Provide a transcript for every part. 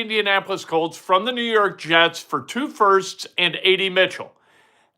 Indianapolis Colts from the New York Jets for 2 firsts and A.D. Mitchell.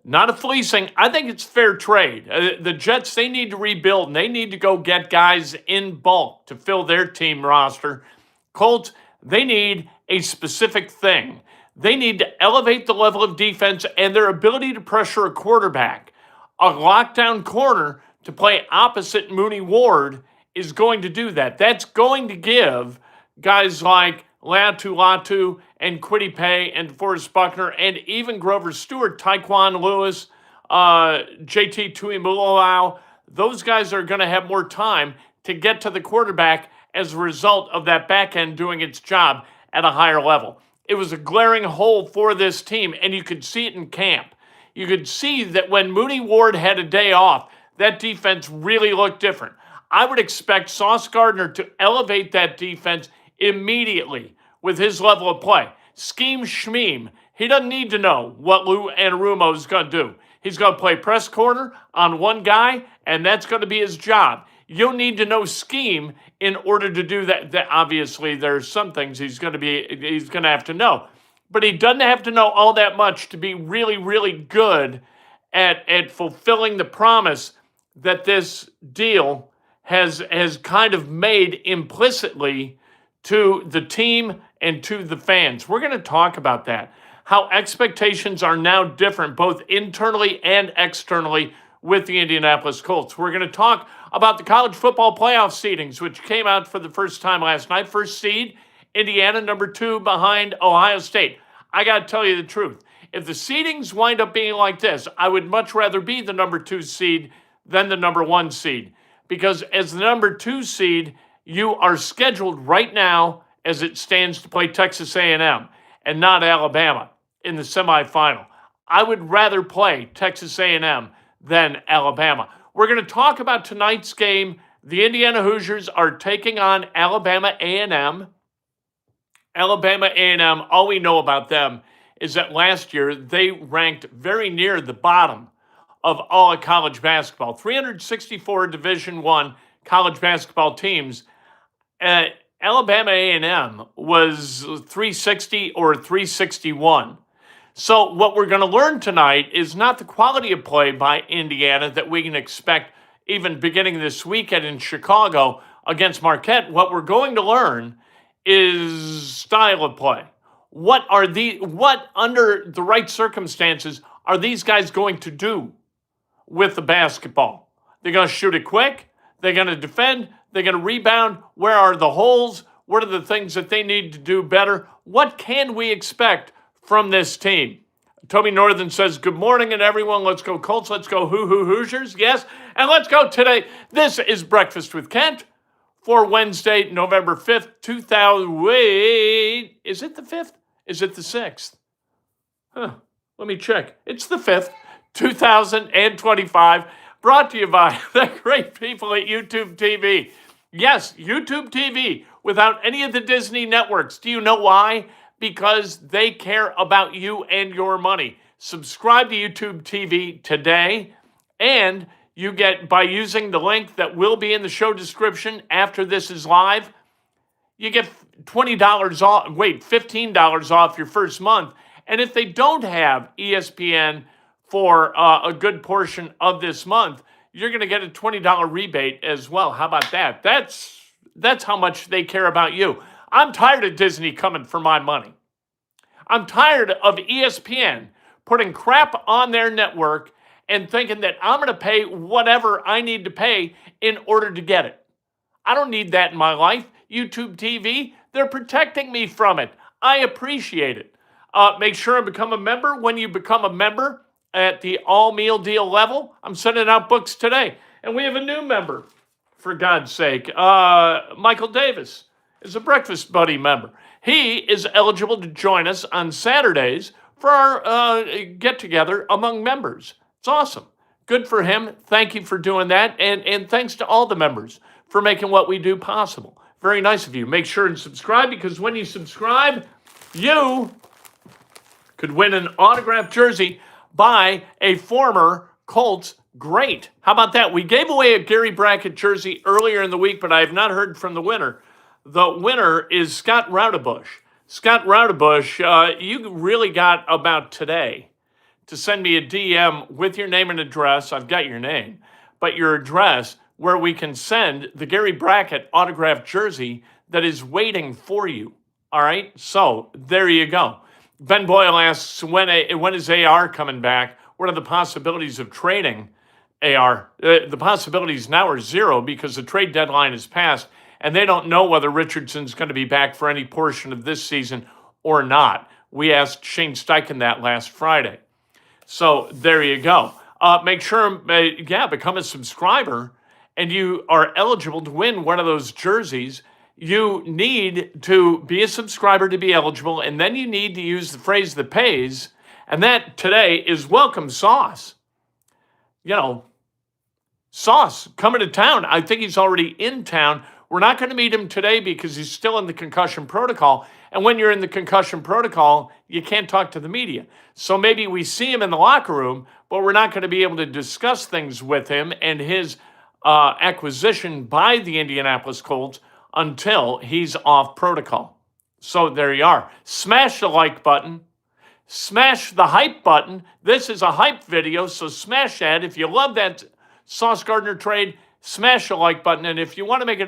Not a fleecing. I think it's fair trade. The Jets, they need to rebuild, and they need to go get guys in bulk to fill their team roster. Colts, they need a specific thing. They need to elevate the level of defense and their ability to pressure a quarterback. A lockdown corner to play opposite Mooney Ward is going to do that. That's going to give guys like Latu and Kwity Paye and DeForest Buckner and even Grover Stewart, Tyquan Lewis, JT Tuimoloau, those guys are going to have more time to get to the quarterback as a result of that back end doing its job at a higher level. It was a glaring hole for this team, and you could see it in camp. You could see that when Mooney Ward had a day off, that defense really looked different. I would expect Sauce Gardner to elevate that defense immediately with his level of play. Scheme schmeem. He doesn't need to know what Lou Anarumo is going to do. He's going to play press corner on one guy, and that's going to be his job. You'll need to know scheme in order to do that. Obviously, there's some things he's going to have to know. But he doesn't have to know all that much to be really, really good at fulfilling the promise that this deal has kind of made implicitly to the team and to the fans. We're going to talk about that, how expectations are now different, both internally and externally with the Indianapolis Colts. We're going to talk about the college football playoff seedings, which came out for the first time last night. First seed, Indiana, number 2 behind Ohio State. I got to tell you the truth. If the seedings wind up being like this, I would much rather be the number 2 seed than the number 1 seed. Because as the number 2 seed, you are scheduled right now as it stands to play Texas A&M and not Alabama in the semifinal. I would rather play Texas A&M than Alabama. We're going to talk about tonight's game. The Indiana Hoosiers are taking on Alabama A&M. Alabama A&M, all we know about them is that last year they ranked very near the bottom of all of college basketball. 364 Division I college basketball teams. Alabama A&M was 360 or 361. So what we're going to learn tonight is not the quality of play by Indiana that we can expect even beginning this weekend in Chicago against Marquette. What we're going to learn is style of play. What under the right circumstances are these guys going to do with the basketball? They're going to shoot it quick. They're going to defend. They're going to rebound. Where are the holes? What are the things that they need to do better? What can we expect from this team? Toby Northern says, good morning, and everyone. Let's go Colts. Let's go Hoosiers. Yes, and let's go today. This is Breakfast with Kent for Wednesday, November 5th, 2000. Wait, is it the 5th? Is it the 6th? Let me check. It's the 5th, 2025. Brought to you by the great people at YouTube TV. Yes, YouTube TV without any of the Disney networks. Do you know why? Because they care about you and your money. Subscribe to YouTube TV today, and you get, by using the link that will be in the show description after this is live, you get $20 off, $15 off your first month. And if they don't have ESPN for a good portion of this month, you're going to get a $20 rebate as well. How about that? That's how much they care about you. I'm tired of Disney coming for my money. I'm tired of ESPN putting crap on their network and thinking that I'm going to pay whatever I need to pay in order to get it. I don't need that in my life. YouTube TV, they're protecting me from it. I appreciate it. Make sure and become a member. When you become a member at the all-meal deal level, I'm sending out books today. And we have a new member, for God's sake. Michael Davis is a Breakfast Buddy member. He is eligible to join us on Saturdays for our get-together among members. It's awesome. Good for him. Thank you for doing that. And thanks to all the members for making what we do possible. Very nice of you. Make sure and subscribe, because when you subscribe, you could win an autographed jersey by a former Colts great. How about that? We gave away a Gary Brackett jersey earlier in the week, but I have not heard from the winner. The winner is Scott Raudebush. Scott Roudebush, you really got about today to send me a DM with your name and address. I've got your name, but your address where we can send the Gary Brackett autographed jersey that is waiting for you. All right. So there you go. Ben Boyle asks, when is AR coming back? What are the possibilities of trading AR? The possibilities now are zero because the trade deadline is passed and they don't know whether Richardson's going to be back for any portion of this season or not. We asked Shane Steichen that last Friday. So there you go. Make sure, become a subscriber, and you are eligible to win one of those jerseys. You need to be a subscriber to be eligible, and then you need to use the phrase that pays, and that today is welcome sauce. Sauce coming to town. I think he's already in town. We're not going to meet him today because he's still in the concussion protocol. And when you're in the concussion protocol, you can't talk to the media. So maybe we see him in the locker room, but we're not going to be able to discuss things with him and his acquisition by the Indianapolis Colts until he's off protocol. So there you are. Smash the like button. Smash the hype button. This is a hype video, so smash that. If you love that Sauce Gardner trade, smash the like button. And if you want to make a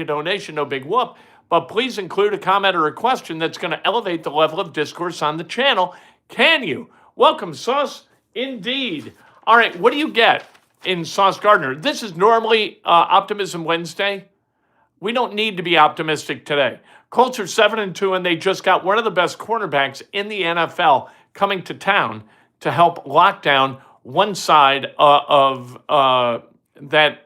donation, no big whoop. But please include a comment or a question that's going to elevate the level of discourse on the channel. Can you? Welcome, Sauce. Indeed. All right, what do you get in Sauce Gardner? This is normally Optimism Wednesday. We don't need to be optimistic today. Colts are 7-2, and they just got one of the best cornerbacks in the NFL coming to town to help lock down one side of that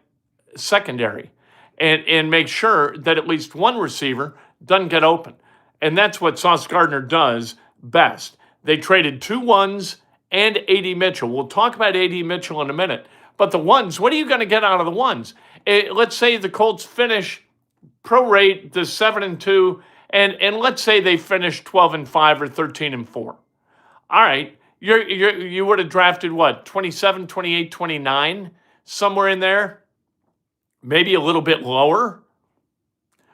secondary and make sure that at least one receiver doesn't get open. And that's what Sauce Gardner does best. They traded 2 ones and A.D. Mitchell. We'll talk about A.D. Mitchell in a minute. But the ones, what are you going to get out of the ones? Let's say the Colts finish prorate the 7-2, and let's say they finish 12-5 or 13-4. All right, you would have drafted what, 27, 28, 29, somewhere in there? Maybe a little bit lower.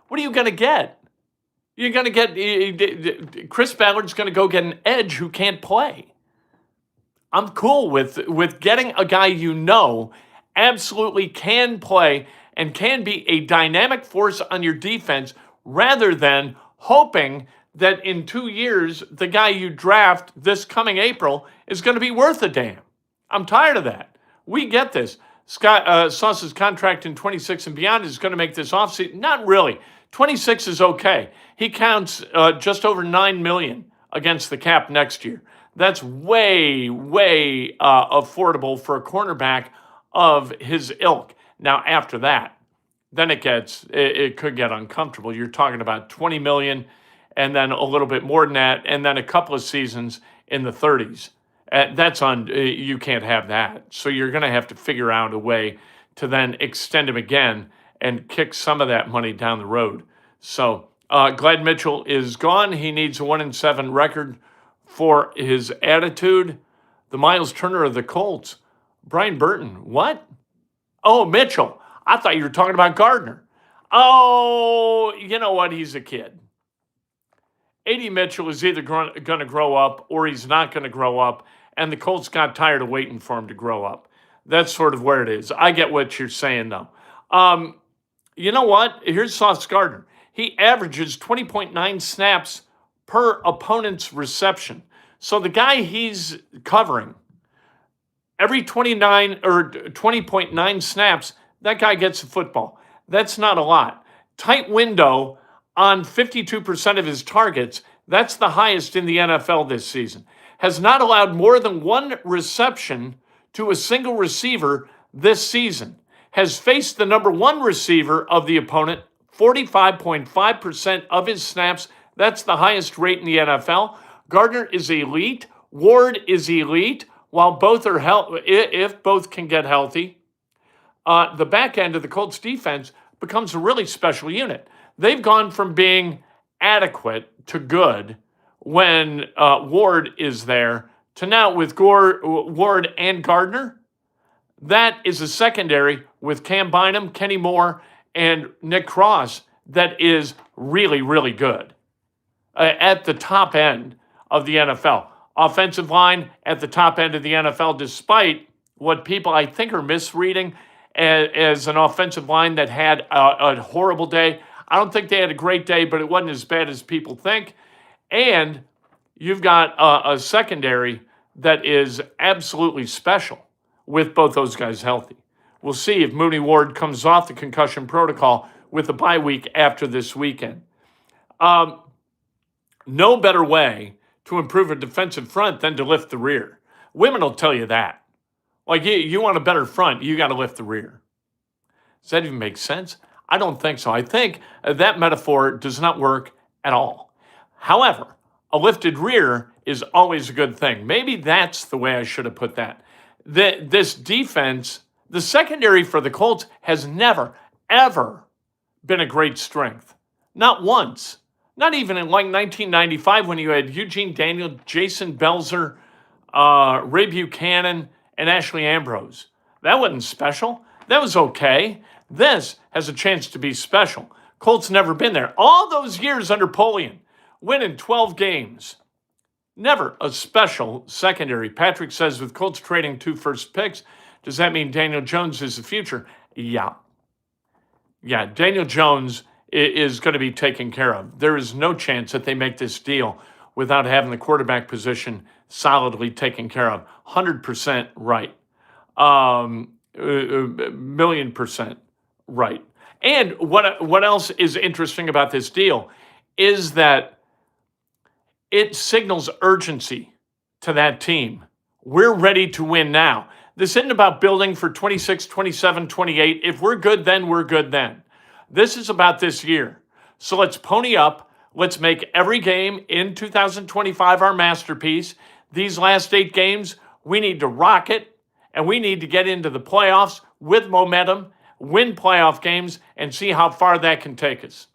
What are you going to get? You're going to get Chris Ballard's going to go get an edge who can't play. I'm cool with getting a guy absolutely can play and can be a dynamic force on your defense rather than hoping that in 2 years, the guy you draft this coming April is going to be worth a damn. I'm tired of that. We get this. Sauce's contract in 26 and beyond is going to make this offseason. Not really. 26 is okay. He counts just over $9 million against the cap next year. That's way, way affordable for a cornerback of his ilk. Now, after that, then it could get uncomfortable. You're talking about $20 million and then a little bit more than that, and then a couple of seasons in the 30s. You can't have that. So you're going to have to figure out a way to then extend him again and kick some of that money down the road. So Glad Mitchell is gone. He needs a 1-7 record for his attitude. The Miles Turner of the Colts. Brian Burton. What? Oh, Mitchell. I thought you were talking about Gardner. Oh, you know what? He's a kid. A.D. Mitchell is either going to grow up or he's not going to grow up, and the Colts got tired of waiting for him to grow up. That's sort of where it is. I get what you're saying, though. You know what? Here's Sauce Gardner. He averages 20.9 snaps per opponent's reception. So the guy he's covering, every 29 or 20.9 snaps, that guy gets a football. That's not a lot. Tight window on 52% of his targets. That's the highest in the NFL this season. Has not allowed more than one reception to a single receiver this season. Has faced the number one receiver of the opponent 45.5% of his snaps. That's the highest rate in the NFL. Gardner is elite. Ward is elite. While both are if both can get healthy, the back end of the Colts defense becomes a really special unit. They've gone from being adequate to good when Ward is there to now with Ward and Gardner. That is a secondary with Cam Bynum, Kenny Moore, and Nick Cross that is really, really good. at the top end of the NFL. Offensive line at the top end of the NFL, despite what people I think are misreading as an offensive line that had a horrible day. I don't think they had a great day, but it wasn't as bad as people think. And you've got a secondary that is absolutely special with both those guys healthy. We'll see if Mooney Ward comes off the concussion protocol with a bye week after this weekend. No better way to improve a defensive front than to lift the rear. Women will tell you that. Like, you want a better front, you got to lift the rear. Does that even make sense? I don't think so. I think that metaphor does not work at all. However, a lifted rear is always a good thing. Maybe that's the way I should have put that. This defense, the secondary for the Colts, has never, ever been a great strength. Not once. Not even in like 1995 when you had Eugene Daniel, Jason Belzer, Ray Buchanan, and Ashley Ambrose. That wasn't special. That was okay. This has a chance to be special. Colts never been there. All those years under Polian, winning 12 games. Never a special secondary. Patrick says with Colts trading 2 first picks, does that mean Daniel Jones is the future? Yeah. Yeah, Daniel Jones is going to be taken care of. There is no chance that they make this deal without having the quarterback position solidly taken care of. 100% right. Million percent right. And what else is interesting about this deal is that it signals urgency to that team. We're ready to win now. This isn't about building for 26, 27, 28. If we're good then, we're good then. This is about this year. So let's pony up. Let's make every game in 2025 our masterpiece. These last 8 games, we need to rock it, and we need to get into the playoffs with momentum, win playoff games, and see how far that can take us.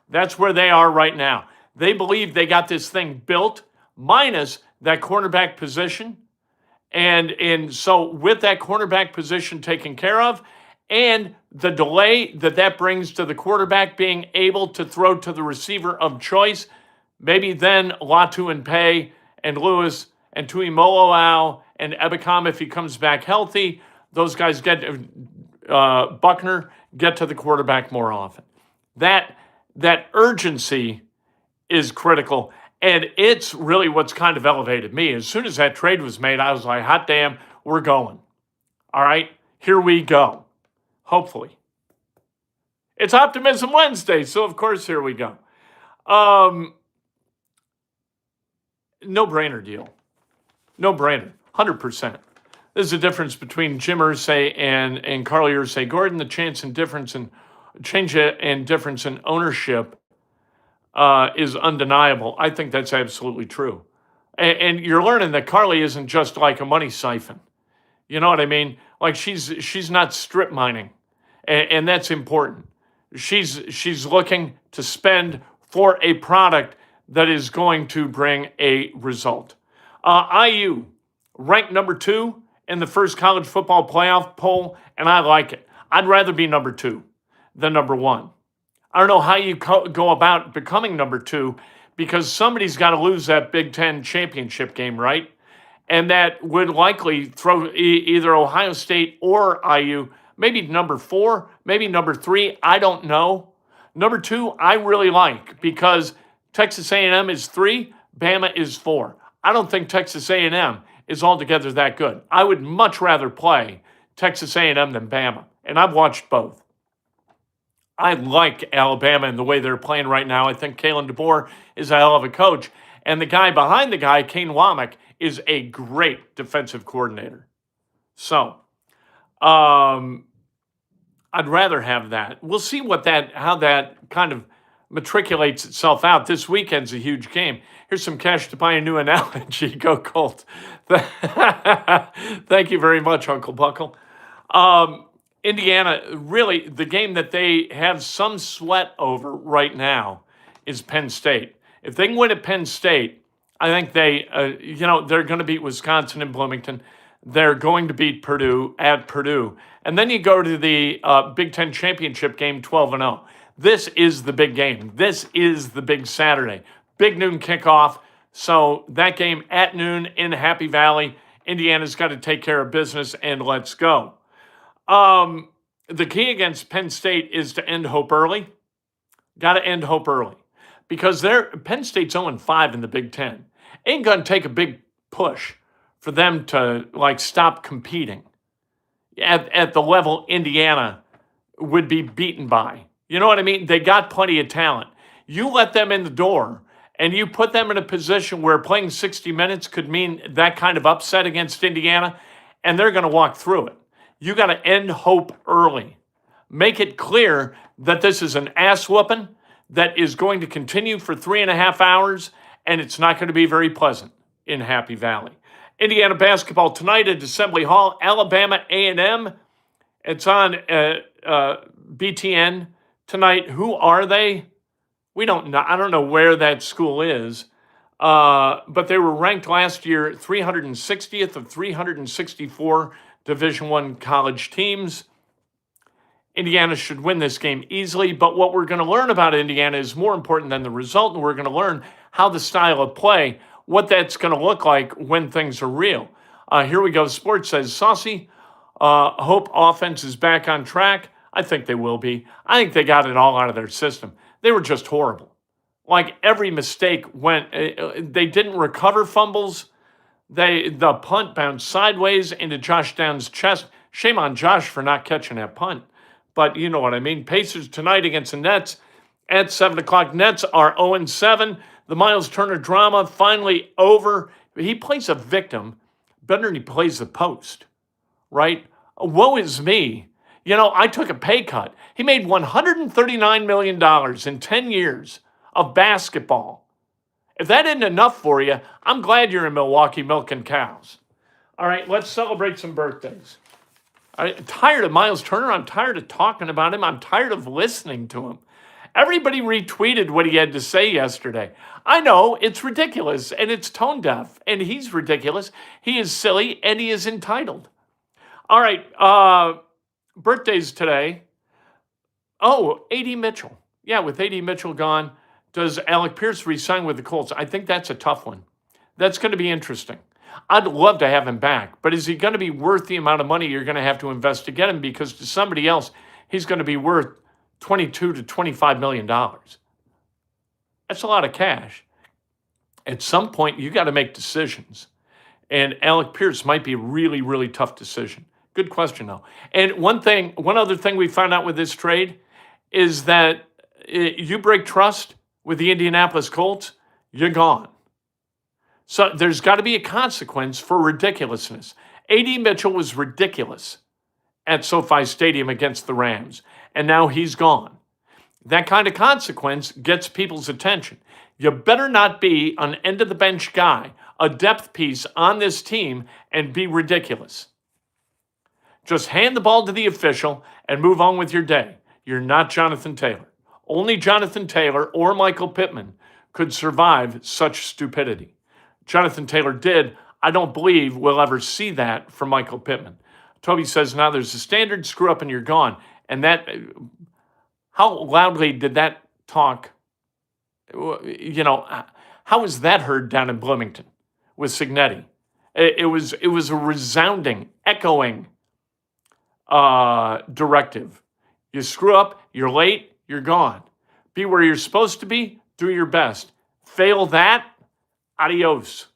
That's where they are right now. They believe they got this thing built, minus that cornerback position. And so with that cornerback position taken care of, and the delay that brings to the quarterback being able to throw to the receiver of choice, maybe then Latu and Pay and Lewis and Tuimoloau and Ebicom, if he comes back healthy, those guys get Buckner get to the quarterback more often. That urgency is critical, and it's really what's kind of elevated me. As soon as that trade was made, I was like, hot damn, we're going. All right, here we go. Hopefully. It's Optimism Wednesday, so of course, here we go. No-brainer deal. No-brainer. 100%. There's a difference between Jim Irsay and Carly Irsay Gordon. The change and difference in ownership is undeniable. I think that's absolutely true. And you're learning that Carly isn't just like a money siphon. You know what I mean? Like she's not strip mining. And that's important. She's looking to spend for a product that is going to bring a result. IU ranked number 2 in the first college football playoff poll, and I like it. I'd rather be number 2 than number 1. I don't know how you go about becoming number 2, because somebody's got to lose that Big Ten championship game, right? And that would likely throw either Ohio State or IU, maybe number 4, maybe number 3, I don't know. Number 2, I really like, because Texas A&M is 3, Bama is 4. I don't think Texas A&M is altogether that good. I would much rather play Texas A&M than Bama, and I've watched both. I like Alabama and the way they're playing right now. I think Kalen DeBoer is a hell of a coach, and the guy behind the guy, Kane Womack, is a great defensive coordinator. So, I'd rather have that. We'll see how that kind of matriculates itself out. This weekend's a huge game. Here's some cash to buy a new analogy. Go Colt. Thank you very much, Uncle Buckle. Indiana, really, the game that they have some sweat over right now is Penn State. If they can win at Penn State, I think they're going to beat Wisconsin and Bloomington. They're going to beat Purdue at Purdue. And then you go to the Big Ten championship game 12-0. This is the big game. This is the big Saturday. big noon kickoff. So that game at noon in Happy Valley. Indiana's got to take care of business, and let's go. The key against Penn State is to end hope early. Got to end hope early because Penn State's 0-5 in the Big Ten. Ain't going to take a big push for them to stop competing at the level Indiana would be beaten by. You know what I mean? They got plenty of talent. You let them in the door and you put them in a position where playing 60 minutes could mean that kind of upset against Indiana, and they're going to walk through it. You got to end hope early. Make it clear that this is an ass whooping that is going to continue for 3.5 hours, and it's not going to be very pleasant in Happy Valley. Indiana basketball tonight at Assembly Hall, Alabama A&M. It's on BTN tonight. Who are they? We don't know. I don't know where that school is, but they were ranked last year 360th of 364 Division I college teams. Indiana should win this game easily, but what we're going to learn about Indiana is more important than the result, and we're going to learn how the style of play, what that's going to look like when things are real. Here we go. Sports says, Saucy, hope offense is back on track. I think they will be. I think they got it all out of their system. They were just horrible. Like every mistake went, they didn't recover fumbles. The punt bounced sideways into Josh Downs' chest. Shame on Josh for not catching that punt. But you know what I mean. Pacers tonight against the Nets at 7 o'clock. Nets are 0-7. The Miles Turner drama finally over. He plays a victim better than he plays the post, right? Woe is me. You know, I took a pay cut. He made $139 million in 10 years of basketball. If that isn't enough for you, I'm glad you're in Milwaukee milking cows. All right, let's celebrate some birthdays. I'm tired of Miles Turner. I'm tired of talking about him. I'm tired of listening to him. Everybody retweeted what he had to say yesterday. I know, it's ridiculous, and it's tone deaf, and he's ridiculous. He is silly, and he is entitled. All right, birthdays today. Oh, A.D. Mitchell. Yeah, with A.D. Mitchell gone, does Alec Pierce re-sign with the Colts? I think that's a tough one. That's going to be interesting. I'd love to have him back, but is he going to be worth the amount of money you're going to have to invest to get him? Because to somebody else, he's going to be worth $22 to $25 million. That's a lot of cash. At some point, you got to make decisions. And Alec Pierce might be a really, really tough decision. Good question, though. And one other thing we found out with this trade is that you break trust with the Indianapolis Colts, you're gone. So there's got to be a consequence for ridiculousness. A.D. Mitchell was ridiculous at SoFi Stadium against the Rams, and now he's gone. That kind of consequence gets people's attention. You better not be an end-of-the-bench guy, a depth piece on this team, and be ridiculous. Just hand the ball to the official and move on with your day. You're not Jonathan Taylor. Only Jonathan Taylor or Michael Pittman could survive such stupidity. Jonathan Taylor did. I don't believe we'll ever see that from Michael Pittman. Toby says, now there's a standard screw up and you're gone. And that, how loudly did that talk? You know, how was that heard down in Bloomington with Signetti? It was a resounding, echoing directive. You screw up, you're late, you're gone. Be where you're supposed to be, do your best. Fail that, adios.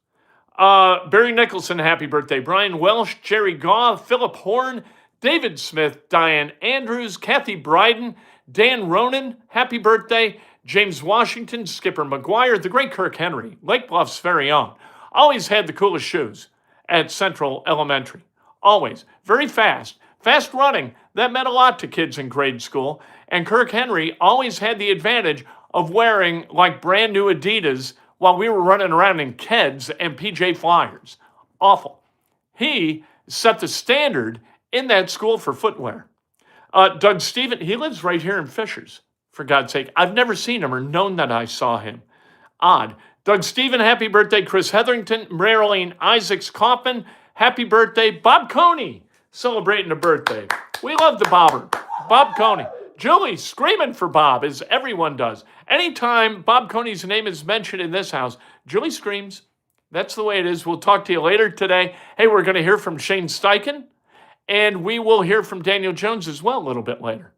Barry Nicholson, happy birthday. Brian Welsh, Jerry Goff, Philip Horn, David Smith, Diane Andrews, Kathy Bryden, Dan Ronan, happy birthday. James Washington, Skipper McGuire, the great Kirk Henry, Lake Bluff's very own. Always had the coolest shoes at Central Elementary. Always. Very fast. Fast running. That meant a lot to kids in grade school. And Kirk Henry always had the advantage of wearing like brand new Adidas while we were running around in Keds and PJ Flyers. Awful. He set the standard in that school for footwear. Doug Steven, he lives right here in Fishers, for God's sake. I've never seen him or known that I saw him. Odd. Doug Steven, happy birthday. Chris Hetherington, Marilyn Isaacs Kaufman, happy birthday. Bob Coney, celebrating a birthday. We love the Bobber. Bob Coney. Julie screaming for Bob, as everyone does. Anytime Bob Coney's name is mentioned in this house, Julie screams. That's the way it is. We'll talk to you later today. Hey, we're going to hear from Shane Steichen, and we will hear from Daniel Jones as well a little bit later.